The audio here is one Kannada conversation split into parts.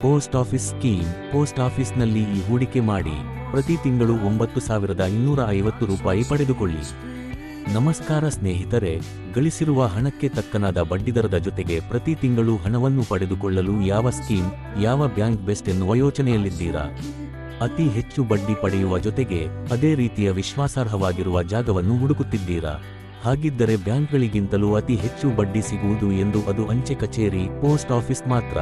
Post office scheme. ಪೋಸ್ಟ್ ಆಫೀಸ್ನಲ್ಲಿ ಈ ಹೂಡಿಕೆ ಮಾಡಿ ಪ್ರತಿ ತಿಂಗಳು 9,250 ರೂಪಾಯಿ ಪಡೆದುಕೊಳ್ಳಿ. ನಮಸ್ಕಾರ ಸ್ನೇಹಿತರೆ, ಗಳಿಸಿರುವ ಹಣಕ್ಕೆ ತಕ್ಕನಾದ ಬಡ್ಡಿದರದ ಜೊತೆಗೆ ಪ್ರತಿ ತಿಂಗಳು ಹಣವನ್ನು ಪಡೆದುಕೊಳ್ಳಲು ಯಾವ ಸ್ಕೀಮ್, ಯಾವ ಬ್ಯಾಂಕ್ ಬೆಸ್ಟ್ ಎನ್ನುವ ಯೋಚನೆಯಲ್ಲಿದ್ದೀರಾ? ಅತಿ ಹೆಚ್ಚು ಬಡ್ಡಿ ಪಡೆಯುವ ಜೊತೆಗೆ ಅದೇ ರೀತಿಯ ವಿಶ್ವಾಸಾರ್ಹವಾಗಿರುವ ಜಾಗವನ್ನು ಹುಡುಕುತ್ತಿದ್ದೀರಾ? ಹಾಗಿದ್ದರೆ ಬ್ಯಾಂಕ್ಗಳಿಗಿಂತಲೂ ಅತಿ ಹೆಚ್ಚು ಬಡ್ಡಿ ಸಿಗುವುದು ಎಂದು ಅದು ಅಂಚೆ ಕಚೇರಿ, ಪೋಸ್ಟ್ ಆಫೀಸ್ ಮಾತ್ರ.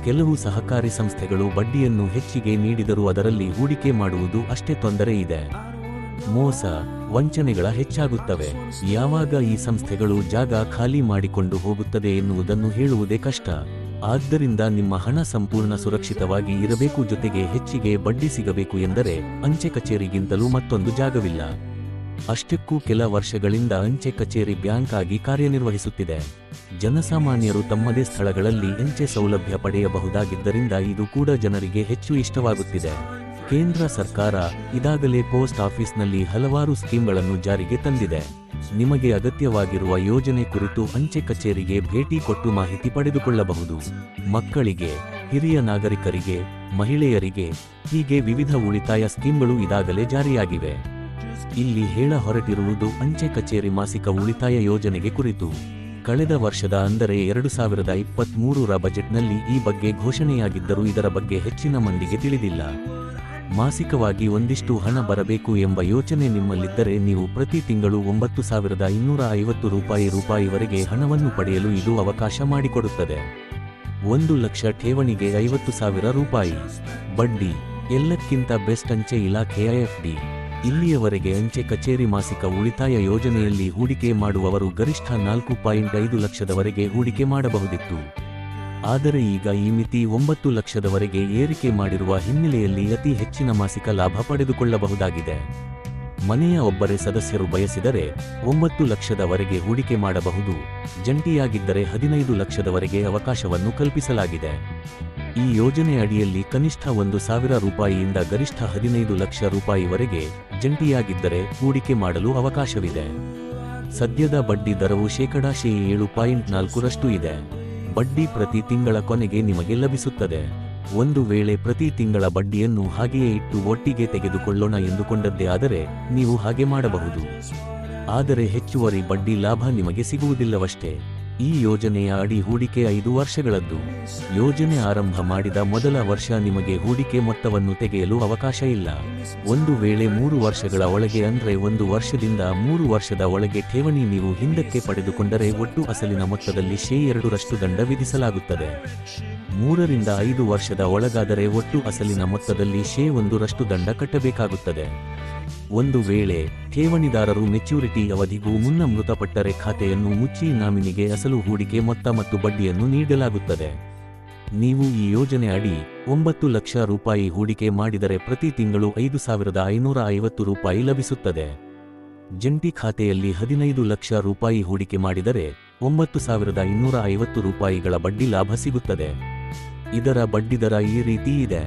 ಕೆಲವು ಸಹಕಾರಿ ಸಂಸ್ಥೆಗಳು ಬಡ್ಡಿಯನ್ನು ಹೆಚ್ಚಿಗೆ ನೀಡಿದರೂ ಅದರಲ್ಲಿ ಹೂಡಿಕೆ ಮಾಡುವುದು ಅಷ್ಟೇ ತೊಂದರೆ ಇದೆ. ಮೋಸ, ವಂಚನೆಗಳ ಹೆಚ್ಚಾಗುತ್ತವೆ. ಯಾವಾಗ ಈ ಸಂಸ್ಥೆಗಳು ಜಾಗ ಖಾಲಿ ಮಾಡಿಕೊಂಡು ಹೋಗುತ್ತದೆ ಎನ್ನುವುದನ್ನು ಹೇಳುವುದೇ ಕಷ್ಟ. ಆದ್ದರಿಂದ ನಿಮ್ಮ ಹಣ ಸಂಪೂರ್ಣ ಸುರಕ್ಷಿತವಾಗಿ ಇರಬೇಕು, ಜೊತೆಗೆ ಹೆಚ್ಚಿಗೆ ಬಡ್ಡಿ ಸಿಗಬೇಕು ಎಂದರೆ ಅಂಚೆ ಕಚೇರಿಗಿಂತಲೂ ಮತ್ತೊಂದು ಜಾಗವಿಲ್ಲ. ಅಷ್ಟಕ್ಕೂ ಕೆಲ ವರ್ಷಗಳಿಂದ ಅಂಚೆ ಕಚೇರಿ ಬ್ಯಾಂಕ್ ಆಗಿ ಕಾರ್ಯನಿರ್ವಹಿಸುತ್ತಿದೆ. ಜನಸಾಮಾನ್ಯರು ತಮ್ಮದೇ ಸ್ಥಳಗಳಲ್ಲಿ ಅಂಚೆ ಸೌಲಭ್ಯ ಪಡೆಯಬಹುದಾಗಿದ್ದರಿಂದ ಇದು ಕೂಡ ಜನರಿಗೆ ಹೆಚ್ಚು ಇಷ್ಟವಾಗುತ್ತಿದೆ. ಕೇಂದ್ರ ಸರ್ಕಾರ ಇದಾಗಲೇ ಪೋಸ್ಟ್ ಆಫೀಸ್ನಲ್ಲಿ ಹಲವಾರು ಸ್ಕೀಮ್ಗಳನ್ನು ಜಾರಿಗೆ ತಂದಿದೆ. ನಿಮಗೆ ಅಗತ್ಯವಾಗಿರುವ ಯೋಜನೆ ಕುರಿತು ಅಂಚೆ ಕಚೇರಿಗೆ ಭೇಟಿ ಕೊಟ್ಟು ಮಾಹಿತಿ ಪಡೆದುಕೊಳ್ಳಬಹುದು. ಮಕ್ಕಳಿಗೆ, ಹಿರಿಯ ನಾಗರಿಕರಿಗೆ, ಮಹಿಳೆಯರಿಗೆ ಹೀಗೆ ವಿವಿಧ ಉಳಿತಾಯ ಸ್ಕೀಮ್ಗಳು ಇದಾಗಲೇ ಜಾರಿಯಾಗಿವೆ. ಇಲ್ಲಿ ಹೇಳ ಹೊರಟಿರುವುದು ಅಂಚೆ ಕಚೇರಿ ಮಾಸಿಕ ಉಳಿತಾಯ ಯೋಜನೆಗೆ ಕುರಿತು. ಕಳೆದ ವರ್ಷದ ಅಂದರೆ 2023ರ ಬಜೆಟ್ನಲ್ಲಿ ಈ ಬಗ್ಗೆ ಘೋಷಣೆಯಾಗಿದ್ದರೂ ಇದರ ಬಗ್ಗೆ ಹೆಚ್ಚಿನ ಮಂದಿಗೆ ತಿಳಿದಿಲ್ಲ. ಮಾಸಿಕವಾಗಿ ಒಂದಿಷ್ಟು ಹಣ ಬರಬೇಕು ಎಂಬ ಯೋಚನೆ ನಿಮ್ಮಲ್ಲಿದ್ದರೆ ನೀವು ಪ್ರತಿ ತಿಂಗಳು 9,250 ರೂಪಾಯಿವರೆಗೆ ಹಣವನ್ನು ಪಡೆಯಲು ಇದು ಅವಕಾಶ ಮಾಡಿಕೊಡುತ್ತದೆ. 1 ಲಕ್ಷ ಠೇವಣಿಗೆ 50,000 ರೂಪಾಯಿ ಬಡ್ಡಿ. ಎಲ್ಲಕ್ಕಿಂತ ಬೆಸ್ಟ್ ಅಂಚೆ ಇಲಾಖೆಯ FD. ಇಲ್ಲಿಯವರೆಗೆ ಅಂಚೆ ಕಚೇರಿ ಮಾಸಿಕ ಉಳಿತಾಯ ಯೋಜನೆಯಲ್ಲಿ ಹೂಡಿಕೆ ಮಾಡುವವರು ಗರಿಷ್ಠ 4.5 ಲಕ್ಷದವರೆಗೆ ಹೂಡಿಕೆ ಮಾಡಬಹುದಿತ್ತು. ಆದರೆ ಈಗ ಈ ಮಿತಿ 9 ಲಕ್ಷದವರೆಗೆ ಏರಿಕೆ ಮಾಡಿರುವ ಹಿನ್ನೆಲೆಯಲ್ಲಿ ಅತಿ ಹೆಚ್ಚಿನ ಮಾಸಿಕ ಲಾಭ ಪಡೆದುಕೊಳ್ಳಬಹುದಾಗಿದೆ. ಮನೆಯ ಒಬ್ಬರೇ ಸದಸ್ಯರು ಬಯಸಿದರೆ 9 ಲಕ್ಷದವರೆಗೆ ಹೂಡಿಕೆ ಮಾಡಬಹುದು. ಜಂಟಿಯಾಗಿದ್ದರೆ 15 ಲಕ್ಷದವರೆಗೆ ಅವಕಾಶವನ್ನು ಕಲ್ಪಿಸಲಾಗಿದೆ. ಈ ಯೋಜನೆ ಅಡಿಯಲ್ಲಿ ಕನಿಷ್ಠ 1,000 ರೂಪಾಯಿಯಿಂದ ಗರಿಷ್ಠ 15 ಲಕ್ಷ ರೂಪಾಯಿವರೆಗೆ ಜಂಟಿಯಾಗಿದ್ದರೆ ಹೂಡಿಕೆ ಮಾಡಲು ಅವಕಾಶವಿದೆ. ಸದ್ಯದ ಬಡ್ಡಿ ದರವು %7.4 ಇದೆ. ಬಡ್ಡಿ ಪ್ರತಿ ತಿಂಗಳ ಕೊನೆಗೆ ನಿಮಗೆ ಲಭಿಸುತ್ತದೆ. ಒಂದು ವೇಳೆ ಪ್ರತಿ ತಿಂಗಳ ಬಡ್ಡಿಯನ್ನು ಹಾಗೆಯೇ ಇಟ್ಟು ಒಟ್ಟಿಗೆ ತೆಗೆದುಕೊಳ್ಳೋಣ ಎಂದುಕೊಂಡದ್ದೇ ಆದರೆ ನೀವು ಹಾಗೆ ಮಾಡಬಹುದು. ಆದರೆ ಹೆಚ್ಚುವರಿ ಬಡ್ಡಿ ಲಾಭ ನಿಮಗೆ ಸಿಗುವುದಿಲ್ಲವಷ್ಟೇ. ಈ ಯೋಜನೆಯ ಅಡಿ ಹೂಡಿಕೆ 5 ವರ್ಷಗಳದ್ದು. ಯೋಜನೆ ಆರಂಭ ಮಾಡಿದ ಮೊದಲ ವರ್ಷ ನಿಮಗೆ ಹೂಡಿಕೆ ಮೊತ್ತವನ್ನು ತೆಗೆಯಲು ಅವಕಾಶ ಇಲ್ಲ. ಒಂದು ವೇಳೆ 3 ವರ್ಷಗಳ ಒಳಗೆ ಅಂದ್ರೆ 1 ವರ್ಷದಿಂದ 3 ವರ್ಷದ ಒಳಗೆ ಠೇವಣಿ ನೀವು ಹಿಂದಕ್ಕೆ ಪಡೆದುಕೊಂಡರೆ ಒಟ್ಟು ಅಸಲಿನ ಮೊತ್ತದಲ್ಲಿ %2 ದಂಡ ವಿಧಿಸಲಾಗುತ್ತದೆ. 3 ರಿಂದ 5 ವರ್ಷದ ಒಳಗಾದರೆ ಒಟ್ಟು ಅಸಲಿನ ಮೊತ್ತದಲ್ಲಿ %1 ದಂಡ ಕಟ್ಟಬೇಕಾಗುತ್ತದೆ. ಒಂದು ವೇಳೆ ಠೇವಣಿದಾರರು ಮೆಚ್ಯೂರಿಟಿ ಅವಧಿಗೂ ಮುನ್ನ ಮೃತಪಟ್ಟರೆ ಖಾತೆಯನ್ನು ಮುಚ್ಚಿ ನಾಮಿನಿಗೆ ಅಸಲು ಹೂಡಿಕೆ ಮೊತ್ತ ಮತ್ತು ಬಡ್ಡಿಯನ್ನು ನೀಡಲಾಗುತ್ತದೆ. ನೀವು ಈ ಯೋಜನೆ ಅಡಿ 9 ಲಕ್ಷ ರೂಪಾಯಿ ಹೂಡಿಕೆ ಮಾಡಿದರೆ ಪ್ರತಿ ತಿಂಗಳು ₹5,550 ರೂಪಾಯಿ ಲಭಿಸುತ್ತದೆ. ಜಂಟಿ ಖಾತೆಯಲ್ಲಿ 15 ಲಕ್ಷ ರೂಪಾಯಿ ಹೂಡಿಕೆ ಮಾಡಿದರೆ 9,250 ರೂಪಾಯಿಗಳ ಬಡ್ಡಿ ಲಾಭ ಸಿಗುತ್ತದೆ. ಇದರ ಬಡ್ಡಿದರ ಈ ರೀತಿ ಇದೆ.